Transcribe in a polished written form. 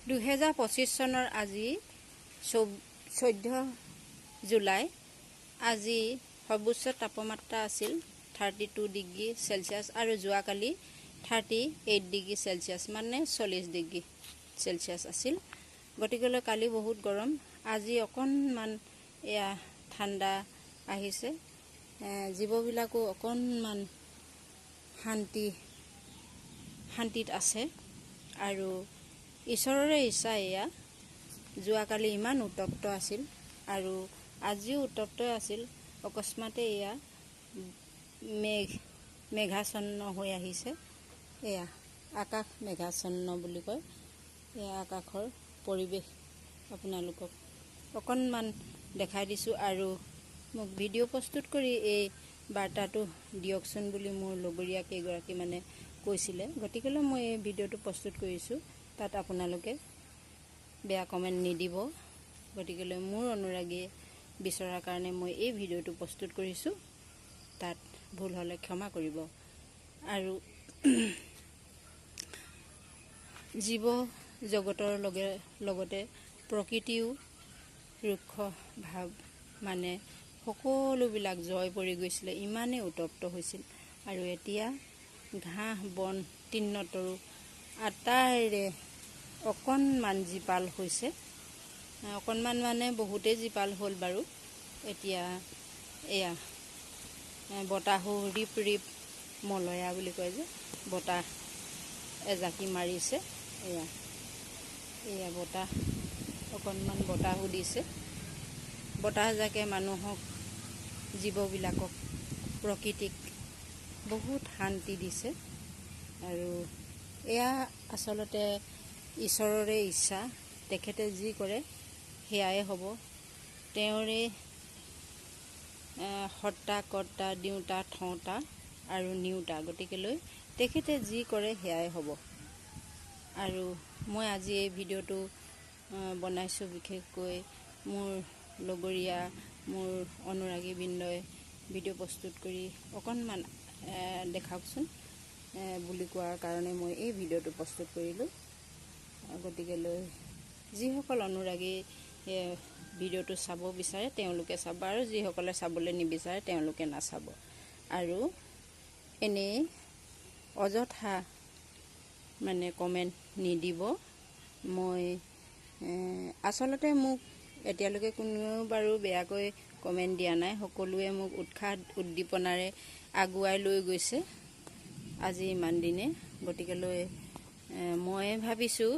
2025 চনৰ আজি 14 জুলাই আজি সৰ্বোচ্চ তাপমাত্ৰা আছিল 32 ডিগ্ৰী সেলসিয়াছ আৰু যোৱাকালি 38 ডিগ্ৰী সেলসিয়াছ মানে 40 ডিগ্ৰী সেলসিয়াছ আছিল। গতিকে কালি বহুত গৰম, আজি অকণমান এয়া ঠাণ্ডা আহিছে। জীৱবিলাকো অকণমান শান্তিত আছে আৰু ঈশ্বৰৰে ইচ্ছা এয়া। যোৱাকালি ইমান উত্তপ্ত আছিল আৰু আজিও উত্তপ্ত আছিল। অকস্মাতে এয়া মেঘাচ্ছন্ন হৈ আহিছে। এয়া আকাশ মেঘাচ্ছন্ন বুলি কয়। এয়া আকাশৰ পৰিৱেশ আপোনালোকক অকণমান দেখাই দিছোঁ আৰু মোক ভিডিঅ' প্ৰস্তুত কৰি এই বাৰ্তাটো দিয়কচোন বুলি মোৰ লগৰীয়া কেইগৰাকী মানে কৈছিলে। গতিকে মই এই ভিডিঅ'টো প্ৰস্তুত কৰিছোঁ, তাত আপোনালোকে বেয়া কমেণ্ট নিদিব। গতিকে মোৰ অনুৰাগীয়ে বিচৰাৰ কাৰণে মই এই ভিডিঅ'টো প্ৰস্তুত কৰিছোঁ, তাত ভুল হ'লে ক্ষমা কৰিব। আৰু জীৱ জগতৰ লগতে প্ৰকৃতিও ৰুক্ষ ভাৱ মানে সকলোবিলাক জয় পৰি গৈছিলে, ইমানেই উত্তপ্ত হৈছিল। আৰু এতিয়া ঘাঁহ বন তৃণতৰু আটাইৰে অকণমান জীপাল হৈছে। অকণমান মানে বহুতেই জীপাল হ'ল বাৰু। এতিয়া এয়া বতাহো ৰিপ ৰিপ মলয়া বুলি কয় যে, বতাহ এজাকি মাৰিছে। এয়া বতাহ অকণমান বতাহো দিছে। বতাহজাকে মানুহক জীৱবিলাকক প্ৰকৃতিক বহুত শান্তি দিছে। আৰু এয়া আচলতে ঈশ্বৰৰে ইচ্ছা, তেখেতে যি কৰে সেয়াই হ'ব। তেওঁৰে সত্তা কৰ্তা দিওঁতা থওঁতা আৰু নিওঁতা। গতিকেলৈ তেখেতে যি কৰে সেয়াই হ'ব। আৰু মই আজি এই ভিডিঅ'টো বনাইছোঁ বিশেষকৈ মোৰ লগৰীয়া মোৰ অনুৰাগীবৃন্দই ভিডিঅ' প্ৰস্তুত কৰি অকণমান দেখাওকচোন বুলি কোৱাৰ কাৰণে মই এই ভিডিঅ'টো প্ৰস্তুত কৰিলোঁ। গতিকেলৈ যিসকল অনুৰাগী ভিডিঅ'টো চাব বিচাৰে তেওঁলোকে চাব, আৰু যিসকলে চাবলৈ নিবিচাৰে তেওঁলোকে নাচাব। আৰু এনেই অযথা মানে কমেণ্ট নিদিব। মই আচলতে মোক এতিয়ালৈকে কোনেও বাৰু বেয়াকৈ কমেণ্ট দিয়া নাই। সকলোৱে মোক উৎসাহ উদ্দীপনাৰে আগুৱাই লৈ গৈছে আজি ইমান দিনে। গতিকেলৈ মই ভাবিছোঁ